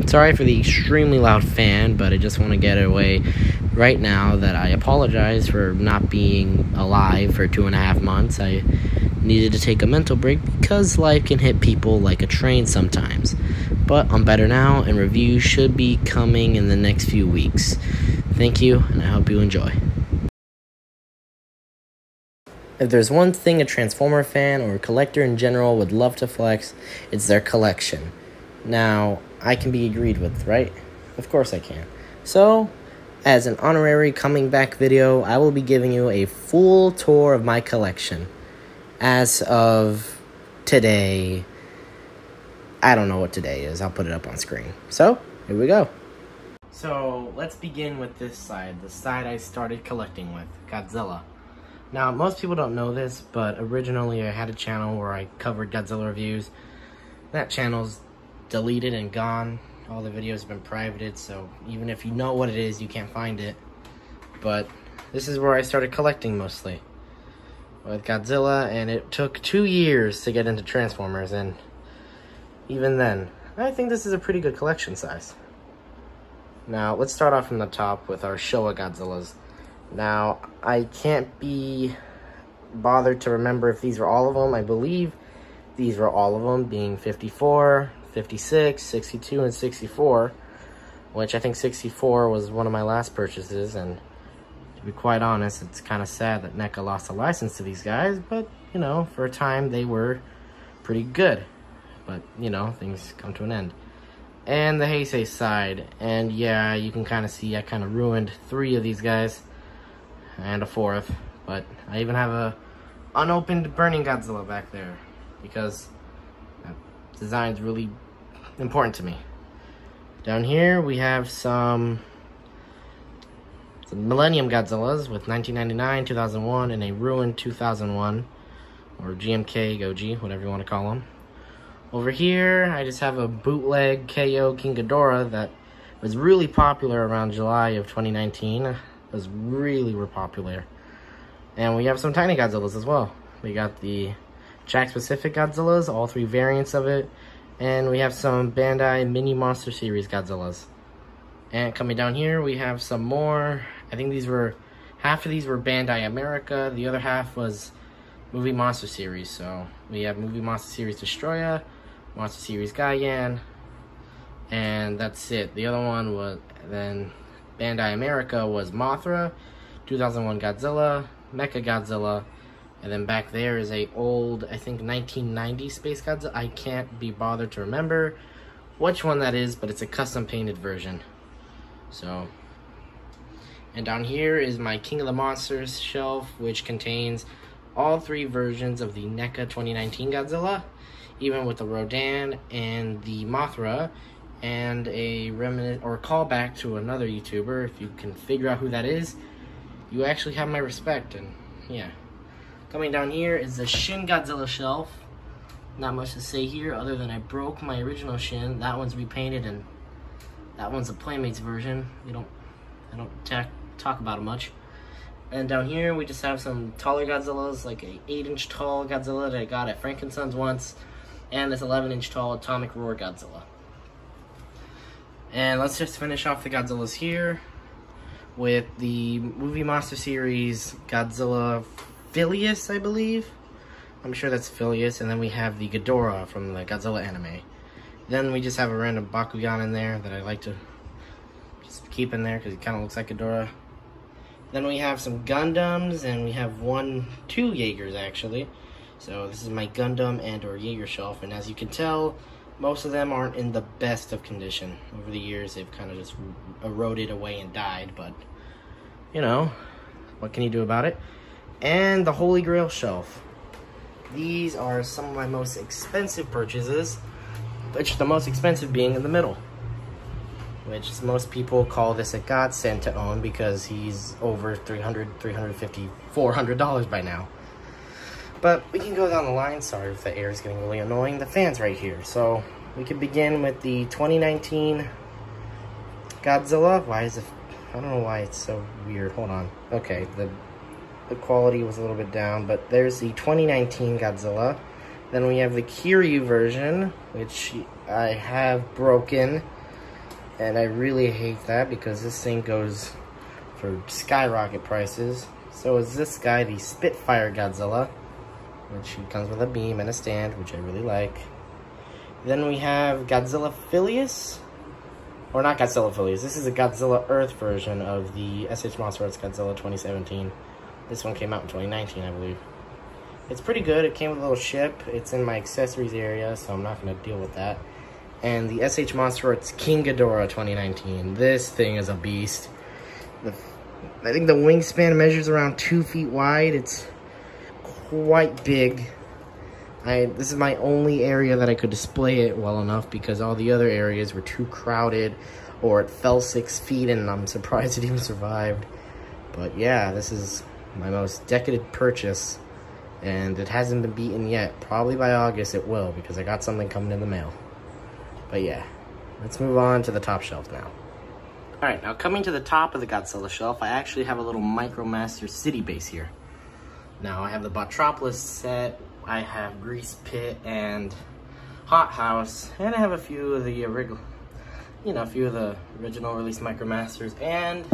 sorry for the extremely loud fan, but I just want to get it away right now that I apologize for not being alive for 2.5 months. I needed to take a mental break because life can hit people like a train sometimes. But I'm better now, and reviews should be coming in the next few weeks. Thank you, and I hope you enjoy. If there's one thing a Transformer fan or a collector in general would love to flex, it's their collection. Now, I can be agreed with, right? Of course I can. So, as an honorary coming back video, I will be giving you a full tour of my collection. As of today, I don't know what today is. I'll put it up on screen. So, here we go. So, let's begin with this side, the side I started collecting with, Godzilla. Now, most people don't know this, but originally I had a channel where I covered Godzilla reviews. That channel's deleted and gone. All the videos have been privated, so even if you know what it is, you can't find it. But this is where I started collecting mostly, with Godzilla, and it took 2 years to get into Transformers, and even then, I think this is a pretty good collection size. Now, let's start off from the top with our Showa Godzillas. Now, I can't be bothered to remember if these were all of them. I believe these were all of them, being 54, 56, 62, and 64, which I think 64 was one of my last purchases, and to be quite honest, it's kind of sad that NECA lost a license to these guys, but, you know, for a time they were pretty good, but, you know, things come to an end. And the Heisei side, and yeah, you can kind of see I kind of ruined 3 of these guys, and a 4th, but I even have a unopened Burning Godzilla back there, because that design's really important to me. Down here we have some Millennium Godzillas with 1999, 2001, and a ruined 2001, or GMK Goji, whatever you want to call them. Over here, I just have a bootleg KO King Ghidorah that was really popular around July of 2019. It was really popular. And we have some tiny Godzillas as well. We got the Jack-specific Godzillas, all 3 variants of it. And we have some Bandai Mini Monster Series Godzillas. And coming down here, we have some more. I think half of these were Bandai America. The other half was Movie Monster Series. So we have Movie Monster Series Destroya, Monster Series Gaiyan, and that's it. The other one was, then Bandai America was Mothra, 2001 Godzilla, Mecha Godzilla, and then back there is a old, I think 1990 Space Godzilla. I can't be bothered to remember which one that is, but it's a custom painted version. So, and down here is my King of the Monsters shelf, which contains all 3 versions of the NECA 2019 Godzilla, even with the Rodan and the Mothra, and a remnant or callback to another YouTuber. If you can figure out who that is, you actually have my respect. And yeah, coming down here is the Shin Godzilla shelf. Not much to say here other than I broke my original Shin. That one's repainted, and that one's a Playmates version. I don't talk about it much. And down here we just have some taller Godzillas, like a 8-inch tall Godzilla that I got at Frankenson's once, and this 11-inch tall Atomic Roar Godzilla. And let's just finish off the Godzillas here with the Movie Monster Series Godzilla Phileas, I believe. I'm sure that's Phileas. And then we have the Ghidorah from the Godzilla anime. Then we just have a random Bakugan in there that I like to just keep in there because it kind of looks like Ghidorah. Then we have some Gundams, and we have 2 Jaegers actually. So this is my Gundam and or Jaeger shelf, and as you can tell, most of them aren't in the best of condition. Over the years, they've kind of just eroded away and died, but, you know, what can you do about it? And the Holy Grail shelf. These are some of my most expensive purchases, which the most expensive being in the middle, which most people call this a godsend to own because he's over $300, $350, $400 by now. But we can go down the line. Sorry if the air is getting really annoying. The fan's right here. So we can begin with the 2019 Godzilla. Why is it? I don't know why it's so weird. Hold on. Okay, the quality was a little bit down, but there's the 2019 Godzilla. Then we have the Kiryu version, which I have broken. And I really hate that because this thing goes for skyrocket prices. So is this guy, the Spitfire Godzilla, which comes with a beam and a stand, which I really like. Then we have Godzilla Phileas, or not Godzilla Phileas. This is a Godzilla Earth version of the SH Monster Arts Godzilla 2017. This one came out in 2019, I believe. It's pretty good. It came with a little ship. It's in my accessories area, so I'm not going to deal with that. And the SH Monster Arts King Ghidorah 2019. This thing is a beast. I think the wingspan measures around 2 feet wide. It's quite big. This is my only area that I could display it well enough because all the other areas were too crowded or it fell 6 feet, and I'm surprised it even survived. But yeah, this is my most decadent purchase, and it hasn't been beaten yet. Probably by August it will, because I got something coming in the mail. But yeah, let's move on to the top shelf now. Alright, now coming to the top of the Godzilla shelf, I actually have a little Micromaster city base here. Now I have the Botropolis set, I have Grease Pit and Hot House, and I have a few of the original release Micromasters, and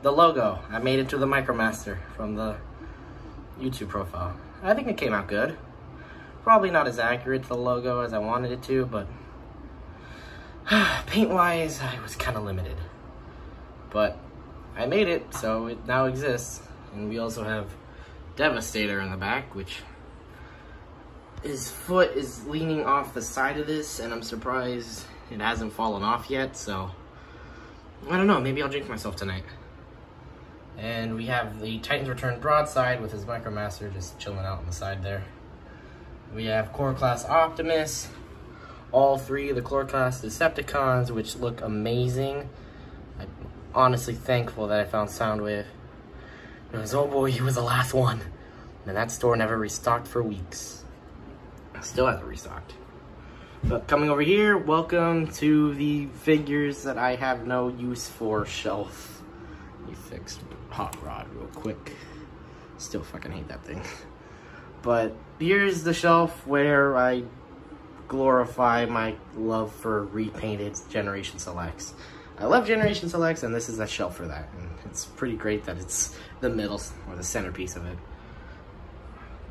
the logo. I made it to the Micromaster from the YouTube profile. I think it came out good. Probably not as accurate to the logo as I wanted it to, but paint-wise, I was kind of limited. But I made it, so it now exists. And we also have Devastator in the back, which his foot is leaning off the side of this, and I'm surprised it hasn't fallen off yet, so I don't know, maybe I'll jinx myself tonight. And we have the Titans Return Broadside with his Micromaster just chilling out on the side there. We have Core Class Optimus, all three of the Core Class Decepticons, which look amazing. I'm honestly thankful that I found Soundwave. Because, oh boy, he was the last one. And that store never restocked for weeks. Still hasn't restocked. But coming over here, welcome to the figures that I have no use for shelf. Let me fix Hot Rod real quick. Still fucking hate that thing. But here's the shelf where I glorify my love for repainted Generation Selects. I love Generation Selects, and this is a shelf for that. And it's pretty great that it's the middle, or the centerpiece of it.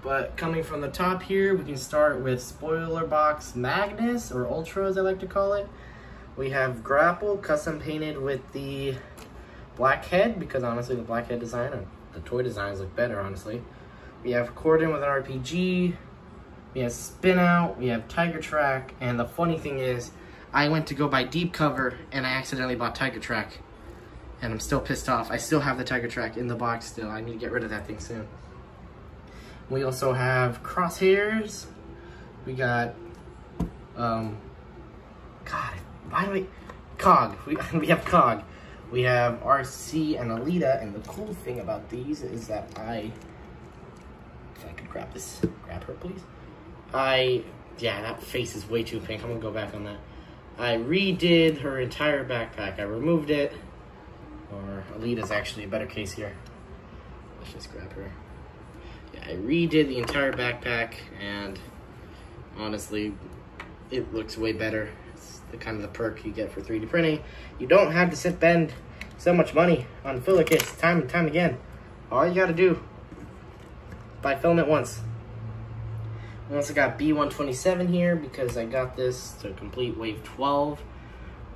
But coming from the top here, we can start with Spoiler Box Magnus, or Ultra as I like to call it. We have Grapple, custom painted with the black head, because honestly the black head design, or the toy designs look better, honestly. We have Corden with an RPG, we have Spin Out, we have Tiger Track, and the funny thing is, I went to go buy Deep Cover, and I accidentally bought Tiger Track. And I'm still pissed off. I still have the Tiger Track in the box still. I need to get rid of that thing soon. We also have Crosshairs. We got, God, why do Cog. We have Cog. We have RC and Alita, and the cool thing about these is that if I could grab her please. Yeah, that face is way too pink. I'm gonna go back on that. I redid her entire backpack. I removed it, or Alita's actually a better case here. Let's just grab her. Yeah, I redid the entire backpack, and honestly, it looks way better. It's the kind of the perk you get for 3D printing. You don't have to spend so much money on filler kits time and time again. All you gotta do is buy filament once. We also got B127 here because I got this to complete wave 12,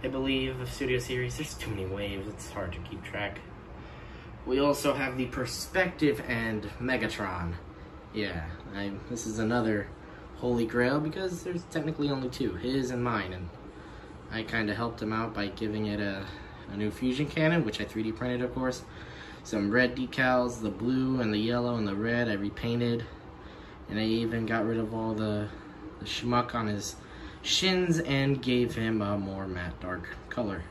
I believe, of Studio Series. There's too many waves, it's hard to keep track. We also have the Perspective and Megatron. Yeah, this is another holy grail because there's technically only two, his and mine, and I kind of helped him out by giving it a new fusion cannon, which I 3D printed, of course. Some red decals, the blue and the yellow and the red I repainted. And I even got rid of all the schmuck on his shins and gave him a more matte dark color.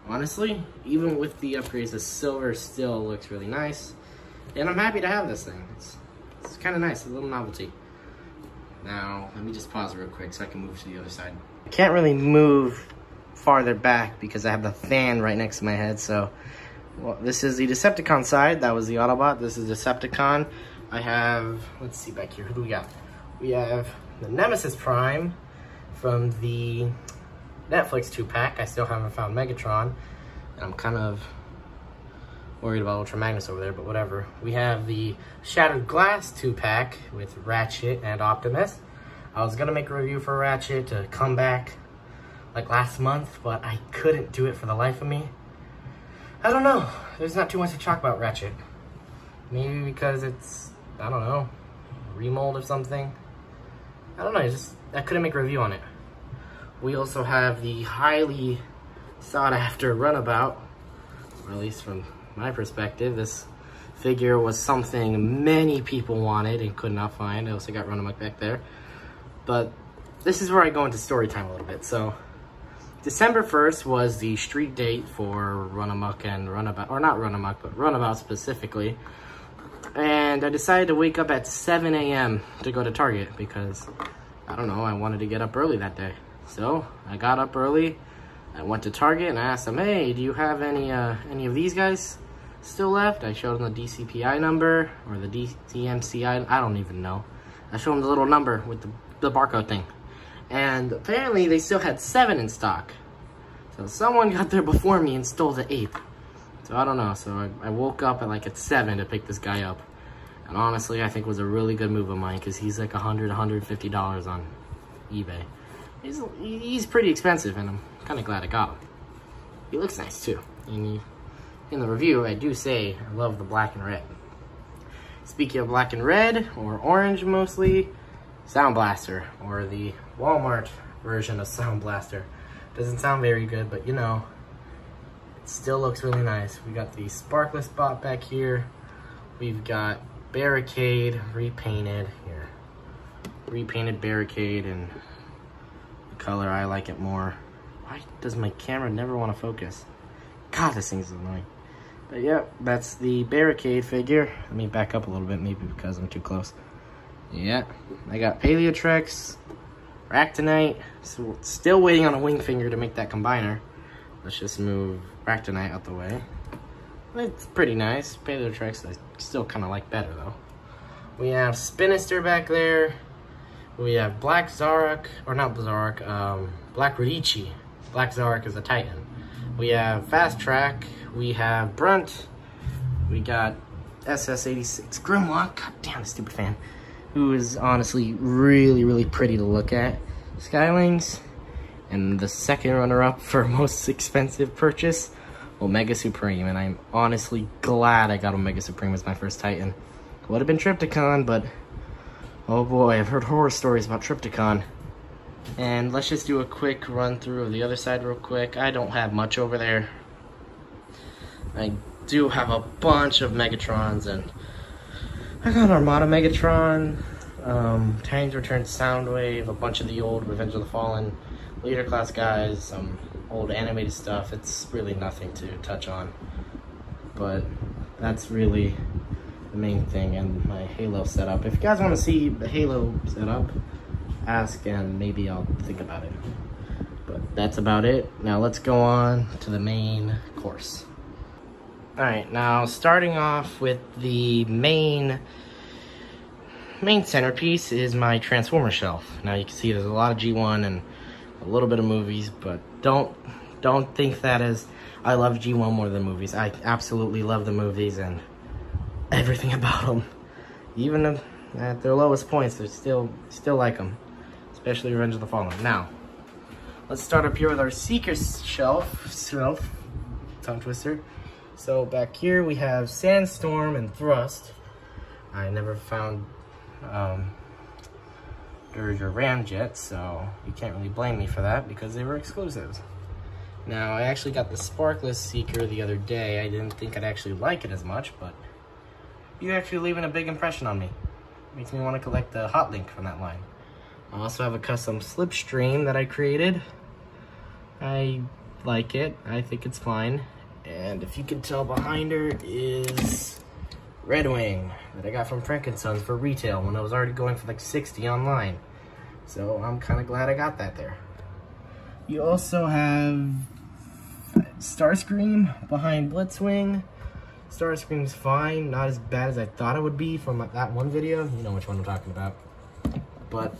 Honestly, even with the upgrades, the silver still looks really nice. And I'm happy to have this thing. It's kind of nice, a little novelty. Now, let me just pause real quick so I can move to the other side. I can't really move farther back because I have the fan right next to my head, so... Well, this is the Decepticon side. That was the Autobot. This is Decepticon. I have, let's see back here, who do we got? We have the Nemesis Prime, from the Netflix 2-pack. I still haven't found Megatron, and I'm kind of worried about Ultra Magnus over there, but whatever. We have the Shattered Glass 2-pack with Ratchet and Optimus. I was gonna make a review for Ratchet to come back like last month, but I couldn't do it for the life of me. I don't know. There's not too much to talk about Ratchet. Maybe because it's, I don't know, a remold of something. I don't know, I couldn't make a review on it. We also have the highly sought after Runabout, or at least from my perspective. This figure was something many people wanted and could not find. I also got Runabout back there. But this is where I go into story time a little bit. So December 1st was the street date for Runamuck and Runabout, or not Runamuck, but Runabout specifically. And I decided to wake up at 7 a.m. to go to Target because, I don't know, I wanted to get up early that day. So I got up early, I went to Target and I asked them, hey, do you have any of these guys still left? I showed them the DCPI number, or the DMCI, I don't even know. I showed them the little number with the barcode thing. And apparently they still had 7 in stock. So someone got there before me and stole the 8th. So I don't know, so I woke up at 7 to pick this guy up. And honestly, I think it was a really good move of mine because he's like $100, $150 on eBay. He's pretty expensive, and I'm kind of glad I got him. He looks nice too. And in the review, I do say I love the black and red. Speaking of black and red, or orange mostly, Sound Blaster, or the Walmart version of Sound Blaster. Doesn't sound very good, but you know, it still looks really nice. We got the sparkless spot back here. We've got Barricade repainted here. Repainted Barricade in the color I like it more. Why does my camera never want to focus? God, this thing's annoying. But yeah, that's the Barricade figure. Let me back up a little bit, maybe because I'm too close. Yeah, I got Paleotrex, Ractonite, so still waiting on a wing finger to make that combiner. Let's just move Ractonite out the way. It's pretty nice. Paleotrex I still kind of like better though. We have Spinister back there. We have Black Zarok, or not Zarok, Black Rikichi. Black Zarok is a Titan. We have Fast Track. We have Brunt. We got SS86 Grimlock. God damn, stupid fan. Who is honestly really, really pretty to look at. Skylings. And the second runner-up for most expensive purchase, Omega Supreme. And I'm honestly glad I got Omega Supreme as my first Titan. Would have been Trypticon, but oh boy, I've heard horror stories about Trypticon. And let's just do a quick run through of the other side real quick. I don't have much over there. I do have a bunch of Megatrons, and I got Armada Megatron, Titans Return Soundwave, a bunch of the old Revenge of the Fallen Leader class guys, some old animated stuff. It's really nothing to touch on, but that's really the main thing. And my Halo setup. If you guys want to see the Halo setup, ask and maybe I'll think about it. But that's about it. Now let's go on to the main course. Alright, now starting off with the main centerpiece is my Transformer shelf. Now you can see there's a lot of G1 and a little bit of movies, but don't think that as I love G1 more than movies. I absolutely love the movies and everything about them. Even at their lowest points, I still like them, especially Revenge of the Fallen. Now, let's start up here with our Seeker shelf, tongue twister. So back here we have Sandstorm and Thrust. I never found Dirge or Ramjet, so you can't really blame me for that because they were exclusives. Now, I actually got the Sparkless Seeker the other day. I didn't think I'd actually like it as much, but you're actually leaving a big impression on me. Makes me want to collect the Hot Link from that line. I also have a custom Slipstream that I created. I like it. I think it's fine. And if you can tell, behind her is Red Wing that I got from Frankensons for retail when I was already going for like 60 online. So I'm kind of glad I got that there. You also have Starscream behind Blitzwing. Starscream's fine, not as bad as I thought it would be from that one video. You know which one I'm talking about. But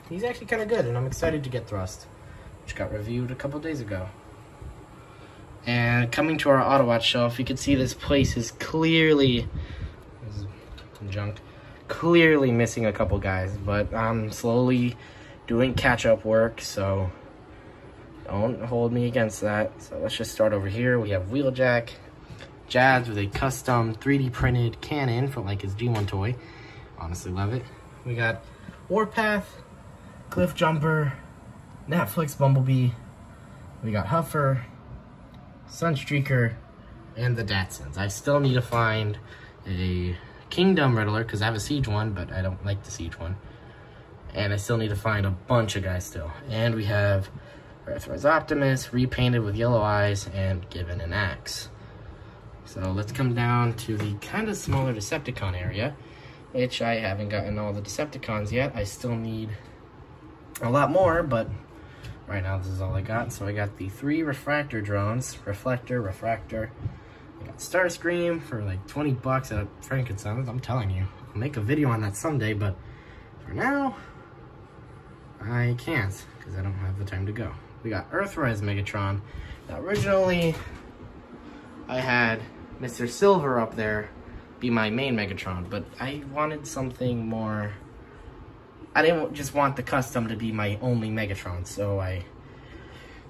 he's actually kind of good, and I'm excited to get Thrust, which got reviewed a couple days ago. And coming to our Autobot shelf, you can see this place is clearly, this is junk, clearly missing a couple guys, but I'm slowly doing catch-up work, so don't hold me against that. So let's just start over here. We have Wheeljack, Jazz with a custom 3D printed cannon for like his G1 toy. Honestly love it. We got Warpath, Cliff Jumper, Netflix Bumblebee. We got Huffer, Sunstreaker, and the Datsuns. I still need to find a Kingdom Riddler because I have a Siege one, but I don't like the Siege one. And I still need to find a bunch of guys still. And we have Earthrise Optimus, repainted with yellow eyes, and given an axe. So let's come down to the kind of smaller Decepticon area, which I haven't gotten all the Decepticons yet. I still need a lot more, but right now this is all I got. So I got the 3 Refractor drones, Reflector, Refractor. I got Starscream for like 20 bucks at Frankenstein's. I'm telling you, I'll make a video on that someday, but for now, I can't because I don't have the time to go. We got Earthrise Megatron. Now originally, I had Mr. Silver up there be my main Megatron, but I wanted something more. I didn't just want the custom to be my only Megatron, so I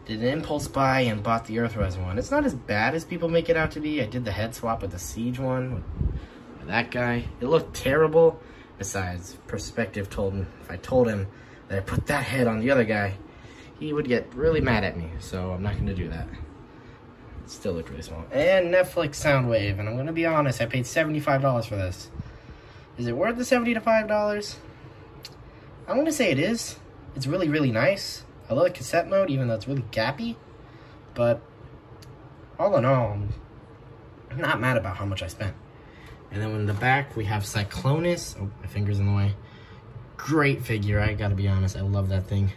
did an impulse buy and bought the Earthrise one. It's not as bad as people make it out to be. I did the head swap with the Siege one with that guy. It looked terrible. Besides, Perspective told him, if I told him that I put that head on the other guy, he would get really mad at me, so I'm not going to do that. It still looked really small. And Netflix Soundwave, and I'm going to be honest, I paid $75 for this. Is it worth the $75? I'm going to say it is. It's really, really nice. I love the cassette mode, even though it's really gappy. But all in all, I'm not mad about how much I spent. And then in the back, we have Cyclonus. Oh, my finger's in the way. Great figure, I gotta be honest. I love that thing.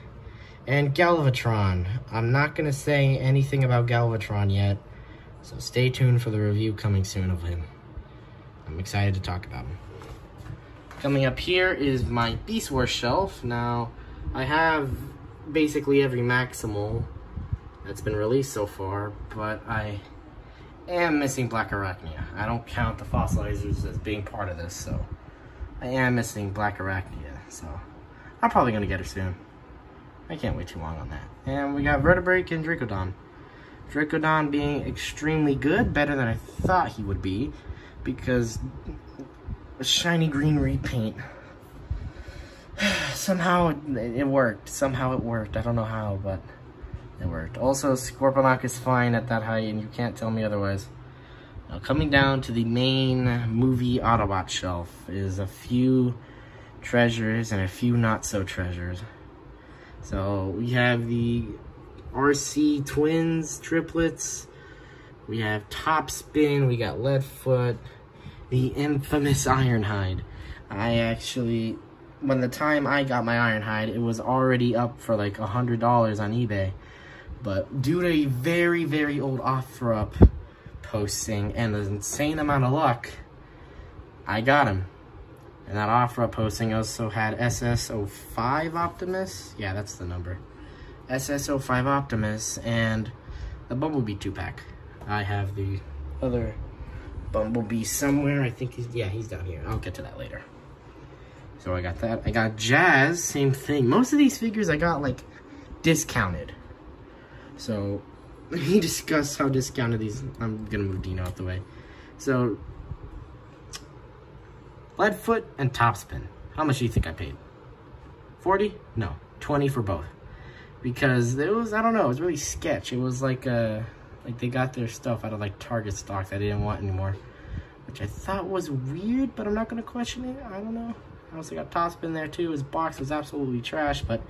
And Galvatron. I'm not gonna say anything about Galvatron yet, so stay tuned for the review coming soon of him. I'm excited to talk about him. Coming up here is my Beast Wars shelf. Now, I have basically every Maximal that's been released so far, but I am missing Black Arachnia. I don't count the fossilizers as being part of this, so I am missing Black Arachnia, so I'm probably going to get her soon. I can't wait too long on that. And we got Vertebrake and Dracodon. Dracodon being extremely good, better than I thought he would be, because a shiny green repaint. Somehow it worked. Somehow it worked. I don't know how, but it worked. Also, Scorponok is fine at that height, and you can't tell me otherwise. Now, coming down to the main movie Autobot shelf is a few treasures and a few not-so-treasures. So, we have the RC twins, triplets. We have Topspin. We got Leadfoot. The infamous Ironhide. I actually, when the time I got my Ironhide, it was already up for like $100 on eBay. But due to a very, very old OfferUp posting and the insane amount of luck, I got him. And that OfferUp posting also had SS05 Optimus. Yeah, that's the number. SS05 Optimus and the Bumblebee 2-pack. I have the other Bumblebee somewhere. I think he's down here. I'll get to that later. So I got that. I got Jazz, same thing. Most of these figures I got like discounted. So let me discuss how discounted these. I'm gonna move Dino out the way. So Leadfoot and Topspin. How much do you think I paid? 40? No, 20 for both. Because it was, I don't know, it was really sketch. It was like they got their stuff out of like Target stock that they didn't want anymore, which I thought was weird, but I'm not gonna question it. I don't know. I also got Topspin there too. His box was absolutely trash, but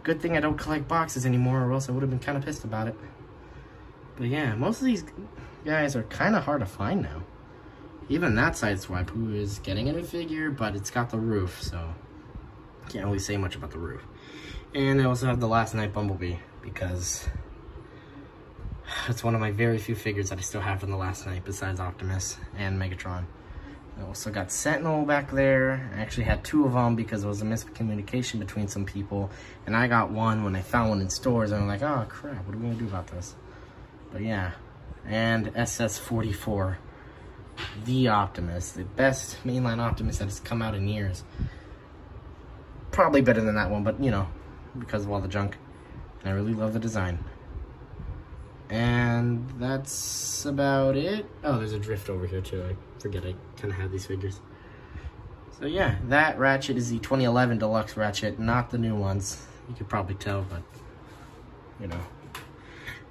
good thing I don't collect boxes anymore, or else I would have been kind of pissed about it. But yeah, most of these guys are kind of hard to find now. Even that Sideswipe, who is getting a new figure, but it's got the roof, so can't really say much about the roof. And I also have the Last Night Bumblebee, because it's one of my very few figures that I still have from the Last Night, besides Optimus and Megatron. I also got Sentinel back there. I actually had 2 of them because there was a miscommunication between some people. And I got one when I found one in stores. And I'm like, oh crap, what are we gonna do about this? But yeah. And SS-44. The Optimus. The best mainline Optimus that has come out in years. Probably better than that one, but you know, because of all the junk. And I really love the design. And that's about it. Oh, there's a drift over here too. I forget I kind of have these figures. So yeah, that Ratchet is the 2011 Deluxe Ratchet, not the new ones. You could probably tell, but you know.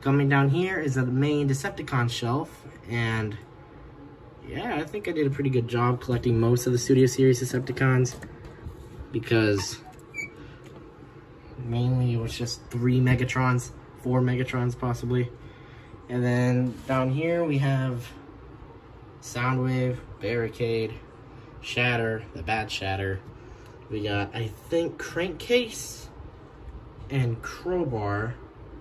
Coming down here is the main Decepticon shelf, and yeah, I think I did a pretty good job collecting most of the Studio Series Decepticons, because mainly it was just 3 Megatrons, 4 Megatrons possibly. And then down here we have Soundwave, Barricade, Shatter, the bad Shatter. We got, I think, Crankcase and Crowbar.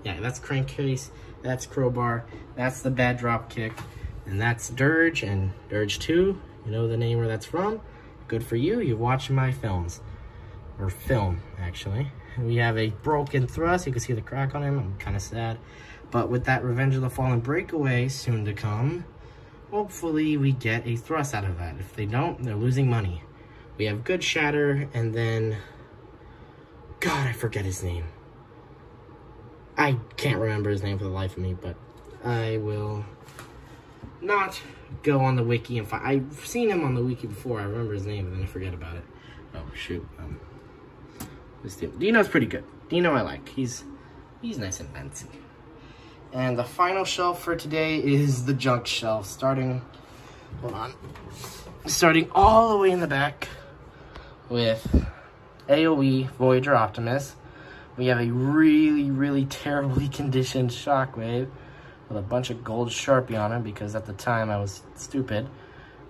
Yeah, that's Crankcase, that's Crowbar, that's the bad Dropkick, and that's Dirge and Dirge 2. You know the name where that's from? Good for you, you watch my films. Or film, actually. And we have a broken thrust. You can see the crack on him. I'm kind of sad. But with that Revenge of the Fallen breakaway soon to come, hopefully we get a thrust out of that. If they don't, they're losing money. We have good Shatter, and then... God, I forget his name. I can't remember his name for the life of me, but I will not go on the wiki and find... I've seen him on the wiki before. I remember his name, and then I forget about it. Oh, shoot. Dino's pretty good. Dino I like. He's nice and fancy. And the final shelf for today is the junk shelf. Starting all the way in the back with AOE Voyager Optimus. We have a really, really terribly conditioned Shockwave with a bunch of gold Sharpie on it because at the time I was stupid.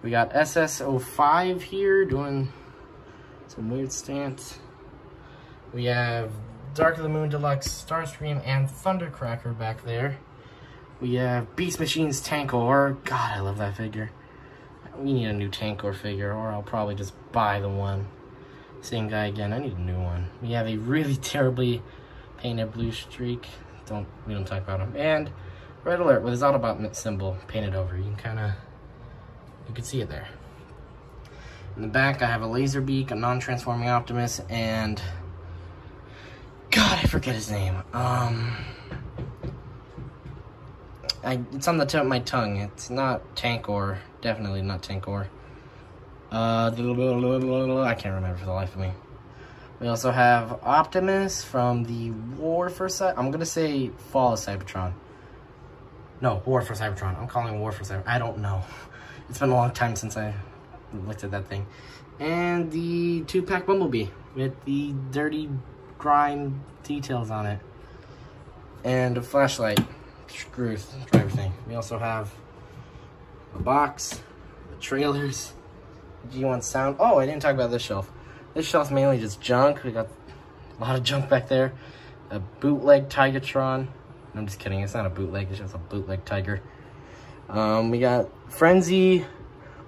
We got SS-05 here doing some weird stance. We have Dark of the Moon Deluxe, Starscream, and Thundercracker back there. We have Beast Machine's Tankor. God, I love that figure. We need a new Tankor figure, or I'll probably just buy the one. Same guy again, I need a new one. We have a really terribly painted blue streak. We don't talk about him. And Red Alert with his Autobot symbol painted over. You can see it there. In the back, I have a Laserbeak, a non-transforming Optimus, and... God, I forget his name. It's on the tip of my tongue. It's not Tankor. Definitely not Tankor. I can't remember for the life of me. We also have Optimus from the War for I'm gonna say Fall of Cybertron. No, War for Cybertron. I'm calling it War for Cybertron. I don't know. It's been a long time since I looked at that thing. And the 2-pack Bumblebee with the dirty grime details on it. And a flashlight. Screws driver thing. We also have a box, the trailers, G1 sound. Oh, I didn't talk about this shelf. This shelf's mainly just junk. We got a lot of junk back there. A bootleg Tigatron. I'm just kidding. It's not a bootleg. It's just a bootleg Tiger. We got Frenzy.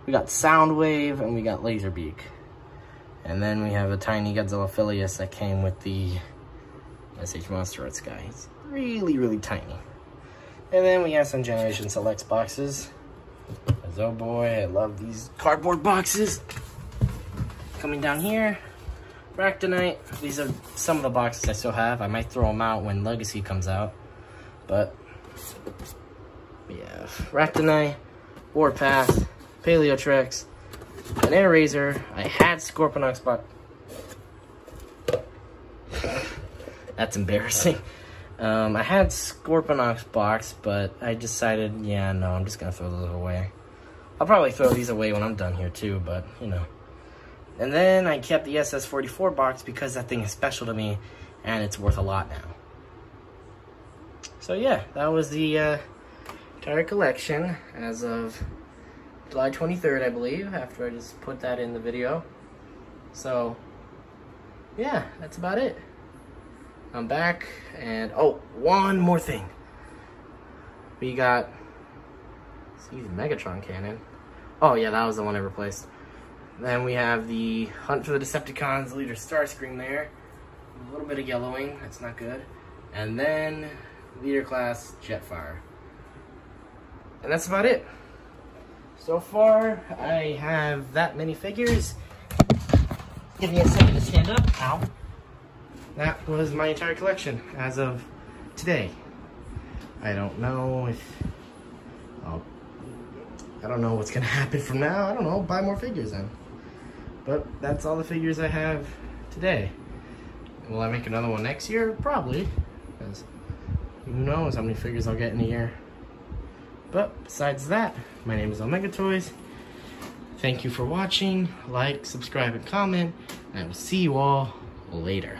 We got Soundwave, and we got Laserbeak. And then we have a tiny Godzilla Phileas that came with the SH Monster Arts guy. It's really, really tiny. And then we have some Generation Selects boxes. As oh boy, I love these cardboard boxes. Coming down here, Ractonite. These are some of the boxes I still have. I might throw them out when Legacy comes out. But we have Ractonite, Warpath, Paleotrex, an Air Razor. I had Scorponok's box. That's embarrassing. I had Scorponok's box, but I decided, yeah, no, I'm just gonna throw those away. I'll probably throw these away when I'm done here too, but you know. And then I kept the SS-44 box because that thing is special to me, and it's worth a lot now. So yeah, that was the entire collection as of July 23rd, I believe, after I just put that in the video. So yeah, that's about it. I'm back, and oh, one more thing. We got, see the Megatron cannon. Oh yeah, that was the one I replaced. Then we have the Hunt for the Decepticons leader Starscream there. A little bit of yellowing, that's not good. And then leader class Jetfire. And that's about it. So far, I have that many figures. Give me a second to stand up. Ow. That was my entire collection as of today. I don't know if... I don't know what's gonna happen from now. I don't know, buy more figures then. But that's all the figures I have today. Will I make another one next year? Probably. Because who knows how many figures I'll get in a year. But besides that, my name is Omegatoys. Thank you for watching. Like, subscribe, and comment. And I will see you all later.